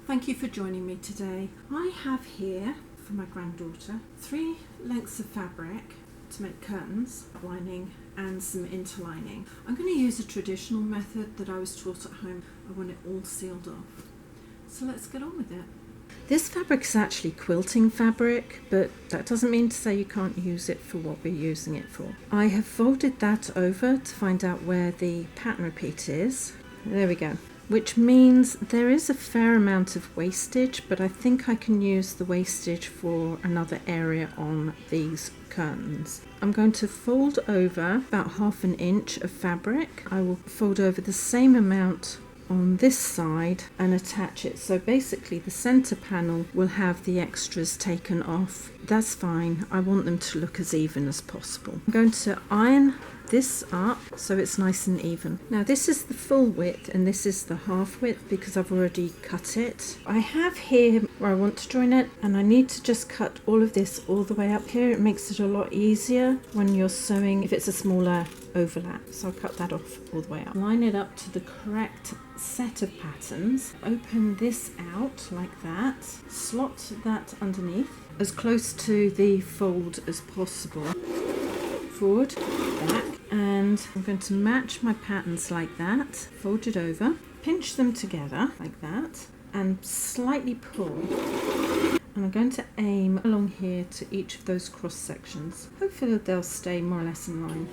Thank you for joining me today. I have here for my granddaughter 3 lengths of fabric to make curtains, lining and some interlining. I'm going to use a traditional method that I was taught at home. I want it all sealed off. So let's get on with it. This fabric is actually quilting fabric, but that doesn't mean to say you can't use it for what we're using it for. I have folded that over to find out where the pattern repeat is. There we go. Which means there is a fair amount of wastage, but I think I can use the wastage for another area on these curtains. I'm going to fold over about 1/2 inch of fabric. I will fold over the same amount on this side and attach it. So basically the center panel will have the extras taken off. That's fine. I want them to look as even as possible. I'm going to iron this up so it's nice and even. Now this is the full width and this is the half width because I've already cut it. I have here where I want to join it, and I need to just cut all of this all the way up here. It makes it a lot easier when you're sewing if it's a smaller overlap. So I'll cut that off all the way up. Line it up to the correct set of patterns. Open this out like that. Slot that underneath as close to the fold as possible. Forward, back, and I'm going to match my patterns like that. Fold it over, pinch them together like that, and slightly pull. And I'm going to aim along here to each of those cross sections. Hopefully they'll stay more or less in line.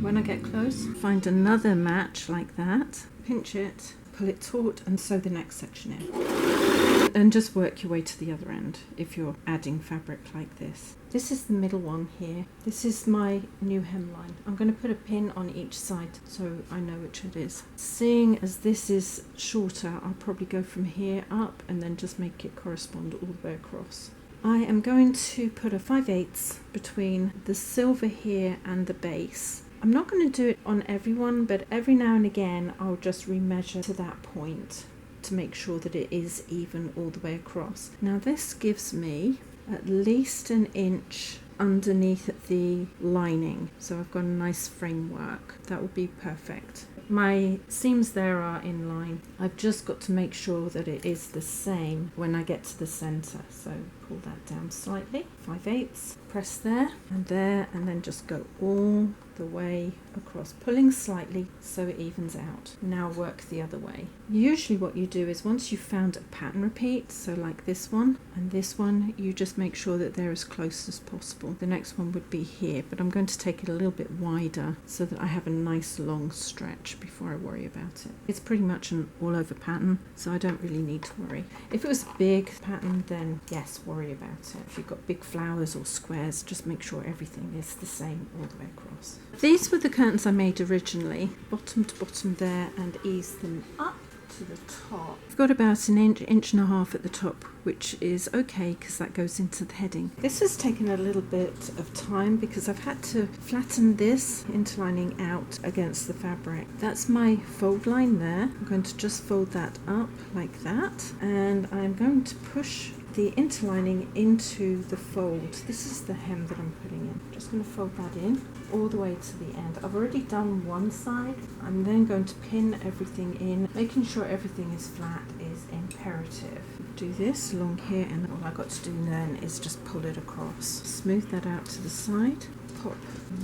When I get close, find another match like that, pinch it, pull it taut, and sew the next section in. And just work your way to the other end if you're adding fabric like this. This is the middle one here. This is my new hemline. I'm going to put a pin on each side so I know which it is. Seeing as this is shorter, I'll probably go from here up and then just make it correspond all the way across. I am going to put a 5/8 between the silver here and the base. I'm not going to do it on everyone, but every now and again I'll just remeasure to that point to make sure that it is even all the way across. Now this gives me at least 1 inch underneath the lining, so I've got a nice framework. That will be perfect. My seams there are in line. I've just got to make sure that it is the same when I get to the center, so pull that down slightly, 5/8, press there, and then just go all the way across, pulling slightly so it evens out. Now work the other way. Usually what you do is once you've found a pattern repeat, so like this one and this one, you just make sure that they're as close as possible. The next one would be here, but I'm going to take it a little bit wider so that I have a nice long stretch before I worry about it. It's pretty much an all over pattern, so I don't really need to worry. If it was a big pattern, then yes, worry about it. If you've got big flowers or squares, just make sure everything is the same all the way across. These were the curtains I made originally, bottom to bottom there, and ease them up to the top. I've got about 1 inch, 1.5 inches at the top, which is okay because that goes into the heading. This has taken a little bit of time because I've had to flatten this interlining out against the fabric. That's my fold line there. I'm going to just fold that up like that, and I'm going to push the interlining into the fold. This is the hem that I'm putting in. Just going to fold that in all the way to the end. I've already done one side. I'm then going to pin everything in. Making sure everything is flat is imperative. Do this along here, and all I've got to do then is just pull it across. Smooth that out to the side, pop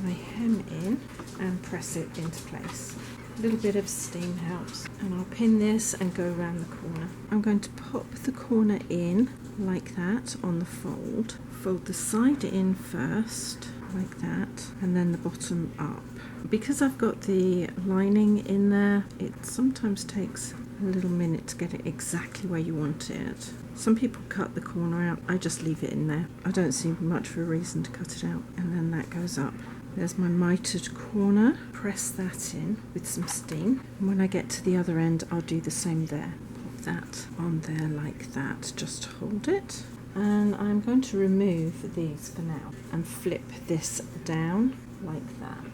my hem in and press it into place. A little bit of steam helps, and I'll pin this and go around the corner. I'm going to pop the corner in like that on the fold. Fold the side in first like that, and then the bottom up. Because I've got the lining in there, it sometimes takes a little minute to get it exactly where you want it. Some people cut the corner out. I just leave it in there. I don't see much of a reason to cut it out. And then that goes up. There's my mitered corner. Press that in with some steam. And when I get to the other end, I'll do the same there. Pop that on there like that. Just hold it. And I'm going to remove these for now and flip this down like that.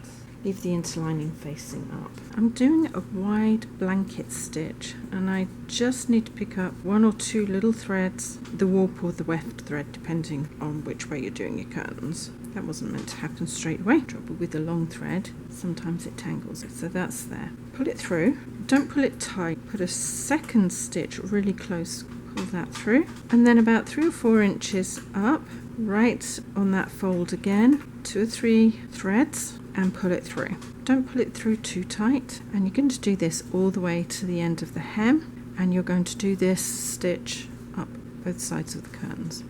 leave the interlining facing up. I'm doing a wide blanket stitch, and I just need to pick up 1 or 2 little threads, the warp or the weft thread depending on which way you're doing your curtains. That wasn't meant to happen straight away. Trouble with the long thread, sometimes it tangles, so that's there. Pull it through, don't pull it tight, put a second stitch really close, pull that through, and then about 3 or 4 inches up, right on that fold again, 2 or 3 threads, and pull it through. Don't pull it through too tight, and you're going to do this all the way to the end of the hem, and you're going to do this stitch up both sides of the curtains.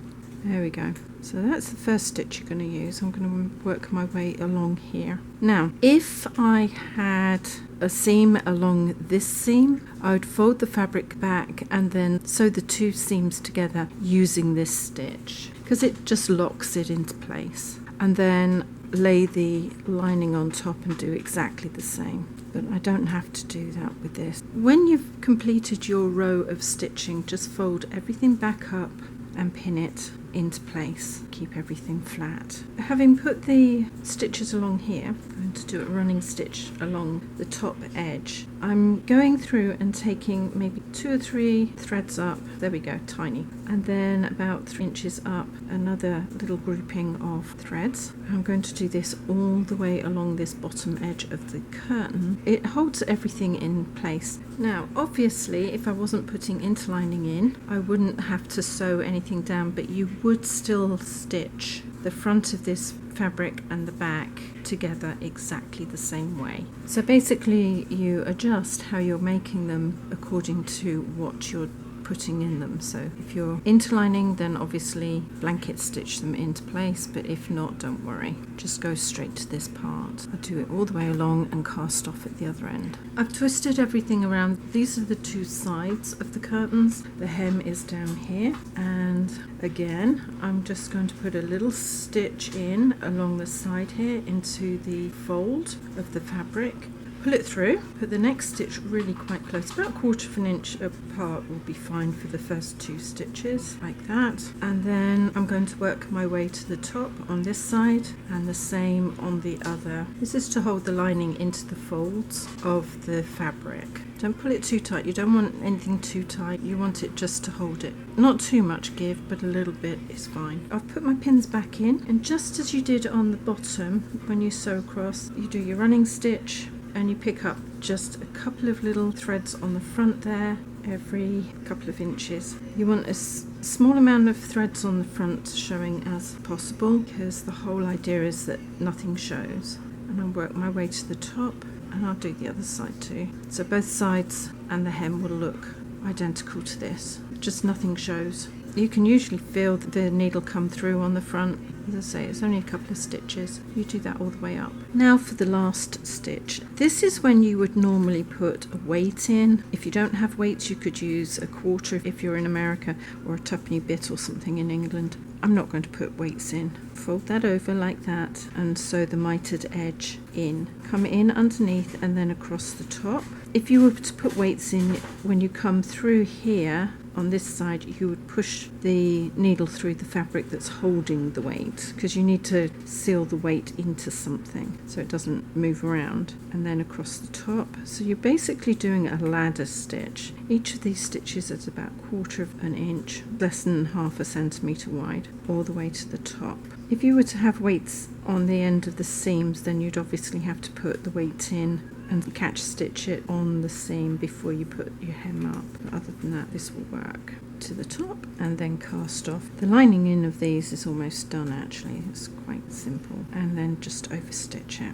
There we go. So that's the first stitch you're going to use. I'm going to work my way along here. Now, if I had a seam along this seam, I would fold the fabric back and then sew the 2 seams together using this stitch, because it just locks it into place. And then lay the lining on top and do exactly the same. But I don't have to do that with this. When you've completed your row of stitching, just fold everything back up and pin it into place. Keep everything flat. Having put the stitches along here, I'm going to do a running stitch along the top edge. I'm going through and taking maybe 2 or 3 threads up. There we go, tiny. And then about 3 inches up, another little grouping of threads. I'm going to do this all the way along this bottom edge of the curtain. It holds everything in place. Now, obviously, if I wasn't putting interlining in, I wouldn't have to sew anything down, but you would still stitch the front of this fabric and the back together exactly the same way. So basically you adjust how you're making them according to what you're putting in them. So if you're interlining, then obviously blanket stitch them into place, but if not, don't worry, just go straight to this part. I do it all the way along and cast off at the other end. I've twisted everything around. These are the 2 sides of the curtains. The hem is down here, and again I'm just going to put a little stitch in along the side here into the fold of the fabric. Pull it through, put the next stitch really quite close, about 1/4 of an inch apart will be fine for the first 2 stitches, like that. And then I'm going to work my way to the top on this side and the same on the other. This is to hold the lining into the folds of the fabric. Don't pull it too tight, you don't want anything too tight, you want it just to hold it. Not too much give, but a little bit is fine. I've put my pins back in, and just as you did on the bottom, when you sew across, you do your running stitch, and you pick up just a couple of little threads on the front there every couple of inches. You want a small amount of threads on the front showing as possible, because the whole idea is that nothing shows. And I'll work my way to the top, and I'll do the other side too. So both sides and the hem will look identical to this, just nothing shows. You can usually feel the needle come through on the front. As I say, it's only a couple of stitches. You do that all the way up. Now for the last stitch. This is when you would normally put a weight in. If you don't have weights, you could use a 1/4 if you're in America, or a tuppenny bit or something in England. I'm not going to put weights in. Fold that over like that and sew the mitered edge in. Come in underneath and then across the top. If you were to put weights in, when you come through here on this side, you would push the needle through the fabric that's holding the weight, because you need to seal the weight into something so it doesn't move around. And then across the top, so you're basically doing a ladder stitch. Each of these stitches is about 1/4 of an inch, less than 1/2 centimetre wide, all the way to the top. If you were to have weights on the end of the seams, then you'd obviously have to put the weight in and catch stitch it on the seam before you put your hem up. But other than that, this will work. To the top and then cast off. The lining in of these is almost done actually, it's quite simple. And then just overstitch it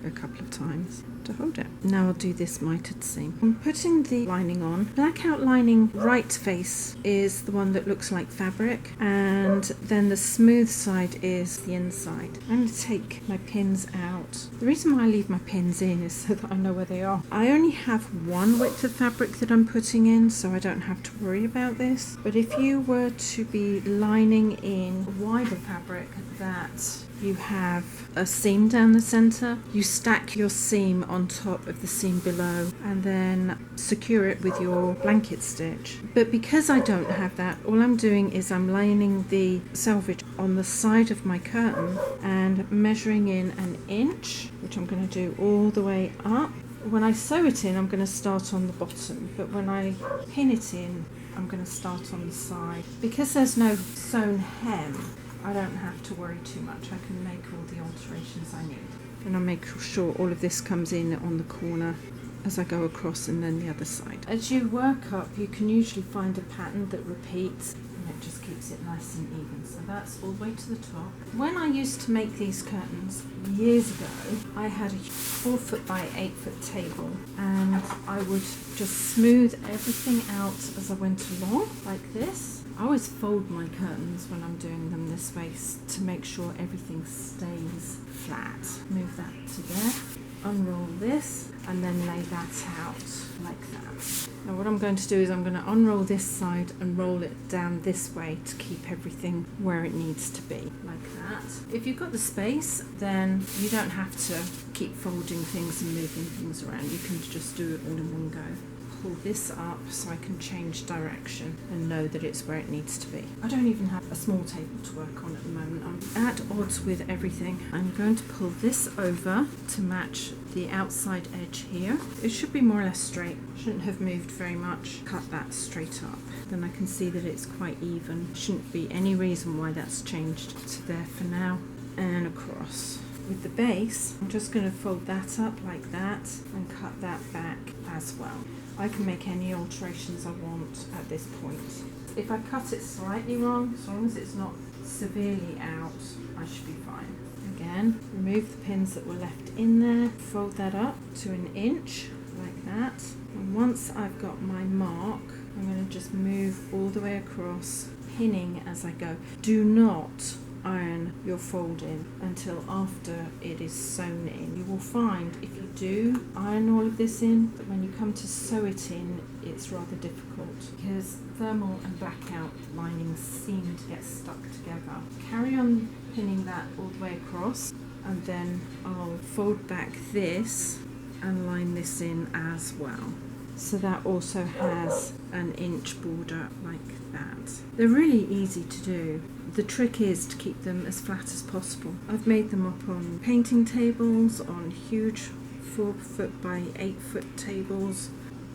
a couple of times to hold it. Now I'll do this mitered seam. I'm putting the lining on. Black outlining right face is the one that looks like fabric, and then the smooth side is the inside. I'm going to take my pins out. The reason why I leave my pins in is so that I know where they are. I only have 1 width of fabric that I'm putting in, so I don't have to worry about this. But if you were to be lining in wider fabric that you have a seam down the center, you stack your seam on top of the seam below and then secure it with your blanket stitch. But because I don't have that, all I'm doing is I'm lining the selvage on the side of my curtain and measuring in 1 inch, which I'm going to do all the way up. When I sew it in, I'm going to start on the bottom, but when I pin it in, I'm going to start on the side. Because there's no sewn hem, I don't have to worry too much. I can make all the alterations I need. And I'll make sure all of this comes in on the corner as I go across, and then the other side. As you work up, you can usually find a pattern that repeats, and it just keeps it nice and even. So that's all the way to the top. When I used to make these curtains years ago, I had a 4 foot by 8 foot table, and I would just smooth everything out as I went along, like this. I always fold my curtains when I'm doing them this way to make sure everything stays flat. Move that to there, unroll this, and then lay that out like that. Now what I'm going to do is I'm going to unroll this side and roll it down this way to keep everything where it needs to be, like that. If you've got the space, then you don't have to keep folding things and moving things around. You can just do it all in one go. Pull this up so I can change direction and know that it's where it needs to be. I don't even have a small table to work on at the moment. I'm at odds with everything. I'm going to pull this over to match the outside edge here. It should be more or less straight. Shouldn't have moved very much. Cut that straight up. Then I can see that it's quite even. Shouldn't be any reason why that's changed to there for now. And across. With the base, I'm just going to fold that up like that and cut that back as well. I can make any alterations I want at this point. If I cut it slightly wrong, as long as it's not severely out, I should be fine. Again, remove the pins that were left in there, fold that up to 1 inch, like that. And once I've got my mark, I'm going to just move all the way across, pinning as I go. Do not iron your fold in until after it is sewn in. You will find if you do iron all of this in, that when you come to sew it in, it's rather difficult because thermal and blackout linings seem to get stuck together. Carry on pinning that all the way across, and then I'll fold back this and line this in as well. So that also has 1 inch border like that. They're really easy to do. The trick is to keep them as flat as possible. I've made them up on painting tables, on huge 4 foot by 8 foot tables.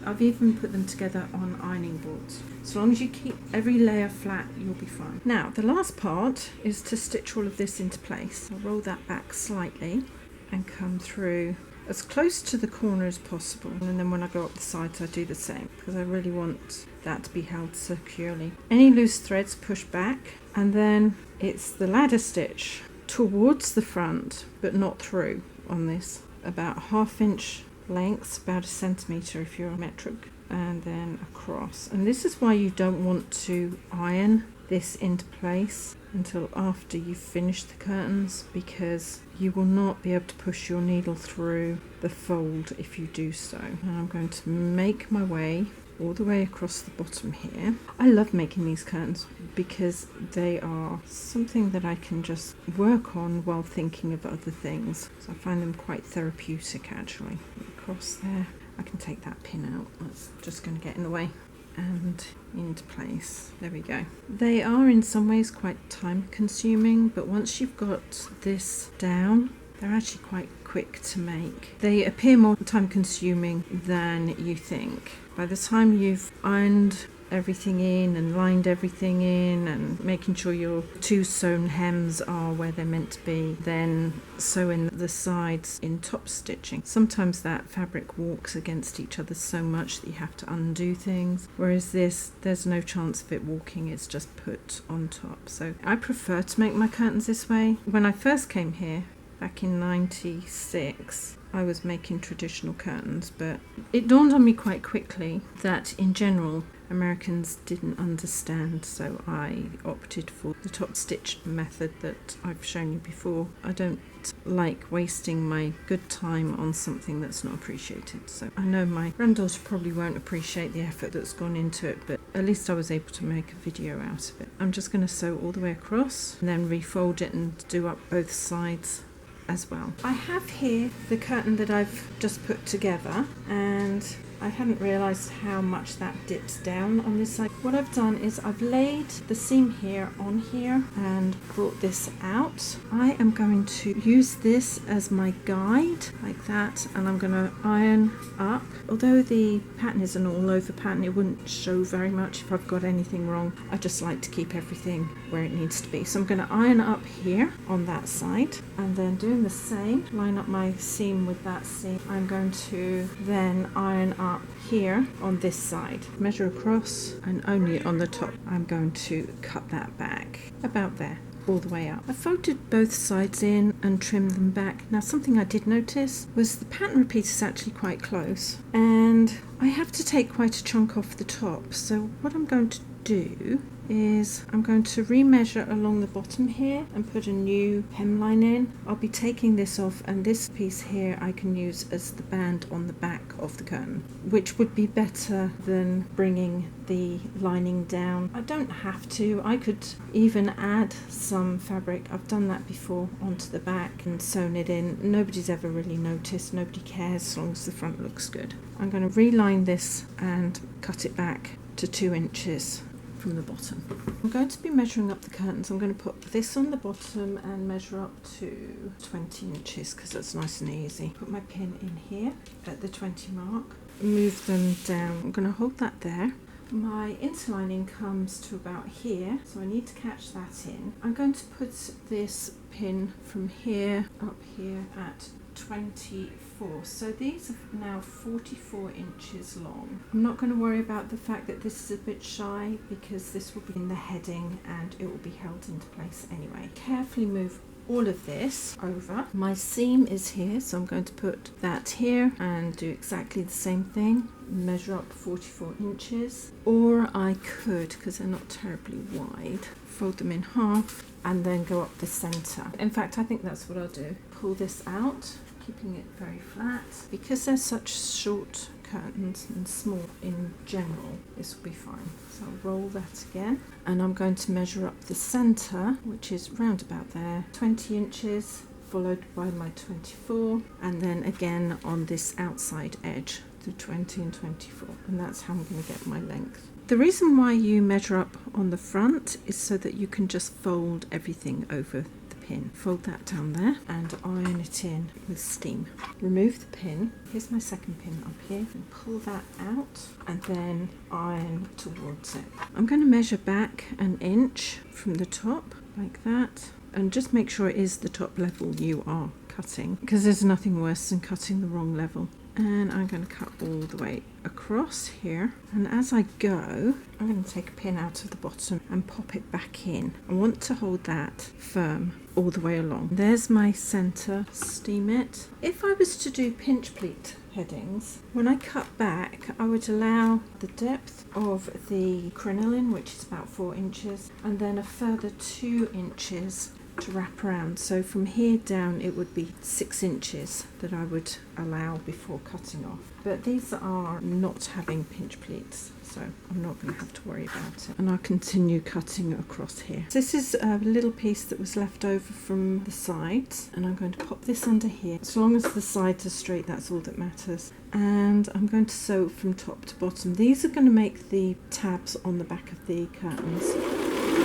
I've even put them together on ironing boards. As long as you keep every layer flat, you'll be fine. Now, the last part is to stitch all of this into place. I'll roll that back slightly and come through as close to the corner as possible, and then when I go up the sides I do the same because I really want that to be held securely. Any loose threads push back, and then it's the ladder stitch towards the front but not through on this, about 1/2 inch lengths, about 1 centimetre if you're metric, and then across. And this is why you don't want to iron this into place until after you've finished the curtains, because you will not be able to push your needle through the fold if you do so. And I'm going to make my way all the way across the bottom here. I love making these curtains because they are something that I can just work on while thinking of other things. So I find them quite therapeutic actually. Across there, I can take that pin out. That's just going to get in the way. And into place. There we go. They are in some ways quite time consuming, but once you've got this down, they're actually quite quick to make. They appear more time consuming than you think. By the time you've ironed everything in and lined everything in and making sure your 2 sewn hems are where they're meant to be, then sew in the sides in top stitching. Sometimes that fabric walks against each other so much that you have to undo things, whereas this, there's no chance of it walking, it's just put on top. So I prefer to make my curtains this way. When I first came here back in 96, I was making traditional curtains, but it dawned on me quite quickly that in general Americans didn't understand, so I opted for the top stitch method that I've shown you before. I don't like wasting my good time on something that's not appreciated. So I know my granddaughter probably won't appreciate the effort that's gone into it, but at least I was able to make a video out of it. I'm just going to sew all the way across and then refold it and do up both sides as well. I have here the curtain that I've just put together, and I hadn't realised how much that dips down on this side. What I've done is I've laid the seam here on here and brought this out. I am going to use this as my guide like that, and I'm going to iron up. Although the pattern is an all over pattern, it wouldn't show very much if I've got anything wrong. I just like to keep everything where it needs to be. So I'm going to iron up here on that side, and then doing the same, line up my seam with that seam. I'm going to then iron up here on this side, measure across, and only on the top I'm going to cut that back about there, all the way up. I folded both sides in and trimmed them back. Now, something I did notice was the pattern repeat is actually quite close, and I have to take quite a chunk off the top. So what I'm going to do is I'm going to remeasure along the bottom here and put a new hemline in. I'll be taking this off, and this piece here I can use as the band on the back of the curtain, which would be better than bringing the lining down. I don't have to. I could even add some fabric. I've done that before onto the back and sewn it in. Nobody's ever really noticed. Nobody cares as long as the front looks good. I'm going to reline this and cut it back to 2 inches from the bottom. I'm going to be measuring up the curtains. I'm going to put this on the bottom and measure up to 20 inches because that's nice and easy. Put my pin in here at the 20 mark, move them down. I'm going to hold that there. My interlining comes to about here, so I need to catch that in. I'm going to put this pin from here up here at 24. So these are now 44 inches long. I'm not going to worry about the fact that this is a bit shy because this will be in the heading and it will be held into place anyway. Carefully move all of this over. My seam is here, so I'm going to put that here and do exactly the same thing. Measure up 44 inches, or I could, because they're not terribly wide, fold them in half and then go up the center. In fact, I think that's what I'll do. Pull this out, keeping it very flat. Because they're such short curtains and small in general, this will be fine. So I'll roll that again, and I'm going to measure up the center, which is round about there, 20 inches, followed by my 24, and then again on this outside edge, the 20 and 24, and that's how I'm going to get my length. The reason why you measure up on the front is so that you can just fold everything over the pin. Fold that down there and iron it in with steam. Remove the pin. Here's my second pin up here, and pull that out and then iron towards it. I'm going to measure back an inch from the top like that, and just make sure it is the top level you are cutting, because there's nothing worse than cutting the wrong level. And I'm going to cut all the way across here, and as I go I'm going to take a pin out of the bottom and pop it back in. I want to hold that firm all the way along. There's my center, steam it. If I was to do pinch pleat headings, when I cut back I would allow the depth of the crinoline, which is about 4 inches, and then a further 2 inches to wrap around. So from here down it would be 6 inches that I would allow before cutting off. But these are not having pinch pleats, so I'm not going to have to worry about it. And I'll continue cutting across here. This is a little piece that was left over from the sides, and I'm going to pop this under here. As long as the sides are straight, that's all that matters. And I'm going to sew from top to bottom. These are going to make the tabs on the back of the curtains.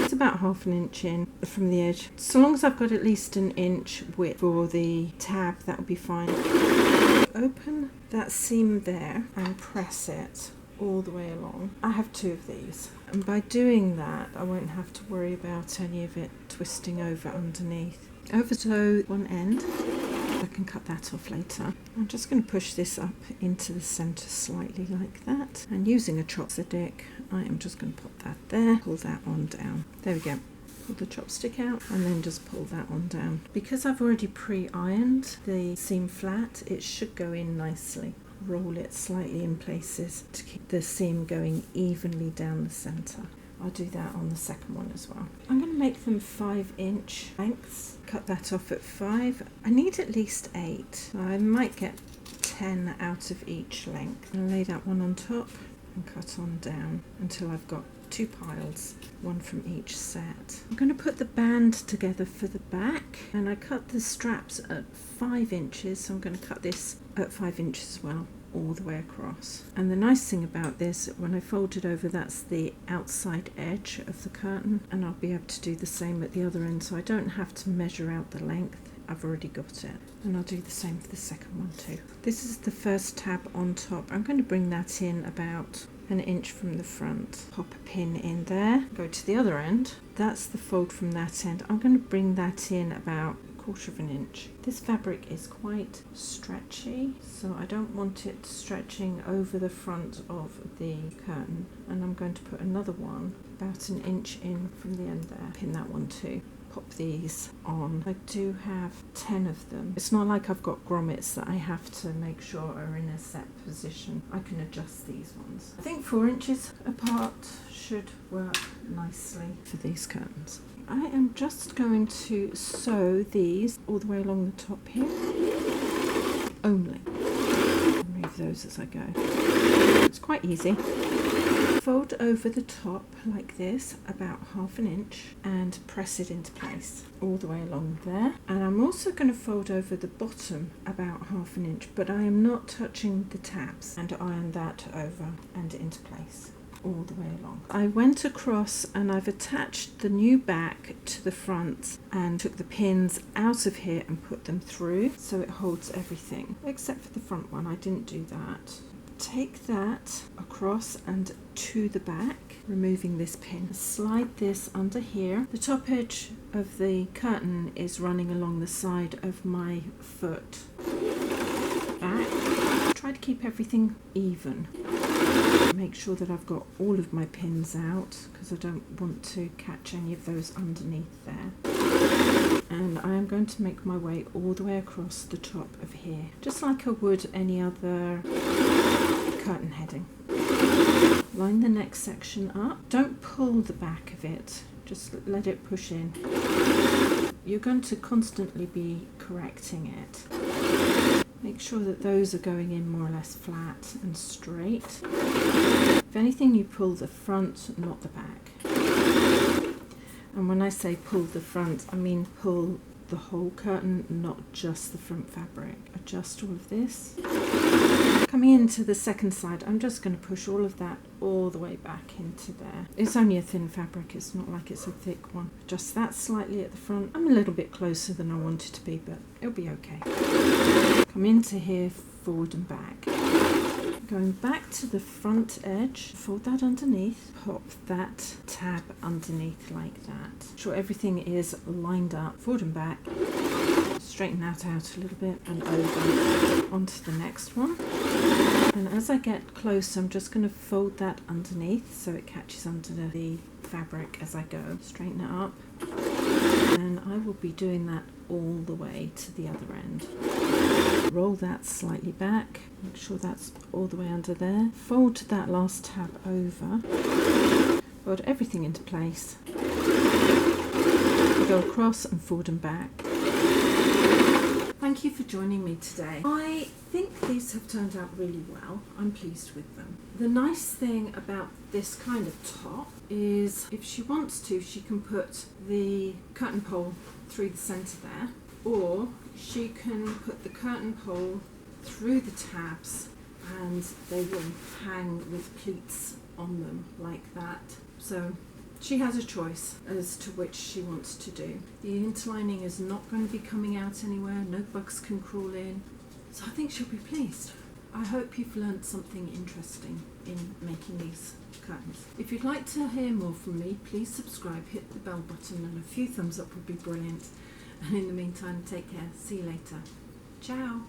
It's about 1/2 inch in from the edge. So long as I've got at least an inch width for the tab, that'll be fine. Open that seam there and press it all the way along. I have 2 of these, and by doing that I won't have to worry about any of it twisting over underneath. Oversew one end. I can cut that off later. I'm just going to push this up into the center slightly like that, and using a chopstick I am just going to pop that there, pull that on down. There we go. Pull the chopstick out and then just pull that on down. Because I've already pre-ironed the seam flat, it should go in nicely. Roll it slightly in places to keep the seam going evenly down the center. I'll do that on the second one as well. I'm going to make them 5-inch lengths. Cut that off at 5. I need at least 8. I might get 10 out of each length. I'll lay that one on top and cut on down until I've got 2 piles, one from each set. I'm going to put the band together for the back, and I cut the straps at 5 inches, so I'm going to cut this at 5 inches as well, all the way across. And the nice thing about this, when I fold it over, that's the outside edge of the curtain, and I'll be able to do the same at the other end, so I don't have to measure out the length. I've already got it, and I'll do the same for the second one too. This is the first tab on top. I'm going to bring that in about 1 inch from the front. Pop a pin in there, go to the other end. That's the fold from that end. I'm going to bring that in about 1/4 inch. This fabric is quite stretchy, so I don't want it stretching over the front of the curtain, and I'm going to put another one about 1 inch in from the end there. Pin that one too. Pop these on. I do have 10 of them. It's not like I've got grommets that I have to make sure are in a set position. I can adjust these ones. I think 4 inches apart should work nicely for these curtains. I am just going to sew these all the way along the top here. Only. Remove those as I go. It's quite easy. Fold over the top like this, about 1/2 inch, and press it into place all the way along there. And I'm also going to fold over the bottom about 1/2 inch, but I am not touching the tabs, and iron that over and into place all the way along. I went across and I've attached the new back to the front and took the pins out of here and put them through so it holds everything, except for the front one. I didn't do that. Take that across and to the back, removing this pin. Slide this under here. The top edge of the curtain is running along the side of my foot. Back. Try to keep everything even. Make sure that I've got all of my pins out because I don't want to catch any of those underneath there. And I am going to make my way all the way across the top of here, just like I would any other curtain heading. Line the next section up. Don't pull the back of it, just let it push in. You're going to constantly be correcting it. Make sure that those are going in more or less flat and straight. If anything, you pull the front, not the back. And when I say pull the front, I mean pull the whole curtain, not just the front fabric. Adjust all of this. Coming into the second side, I'm just going to push all of that all the way back into there. It's only a thin fabric, it's not like it's a thick one. Adjust that slightly at the front. I'm a little bit closer than I wanted to be, but it'll be okay. Come into here, forward and back. Going back to the front edge, fold that underneath, pop that tab underneath like that. Make sure everything is lined up, forward and back. Straighten that out a little bit and over onto the next one. And as I get close, I'm just going to fold that underneath so it catches under the fabric as I go. Straighten it up. And I will be doing that all the way to the other end. Roll that slightly back, make sure that's all the way under there. Fold that last tab over, fold everything into place. Go across and forward and back. Thank you for joining me today. I think these have turned out really well. I'm pleased with them. The nice thing about this kind of top is if she wants to, she can put the curtain pole through the centre there, or she can put the curtain pole through the tabs and they will hang with pleats on them like that. So she has a choice as to which she wants to do. The interlining is not going to be coming out anywhere, no bugs can crawl in, so I think she'll be pleased. I hope you've learned something interesting in making these curtains. If you'd like to hear more from me, please subscribe, hit the bell button, and a few thumbs up would be brilliant. And in the meantime, take care. See you later. Ciao.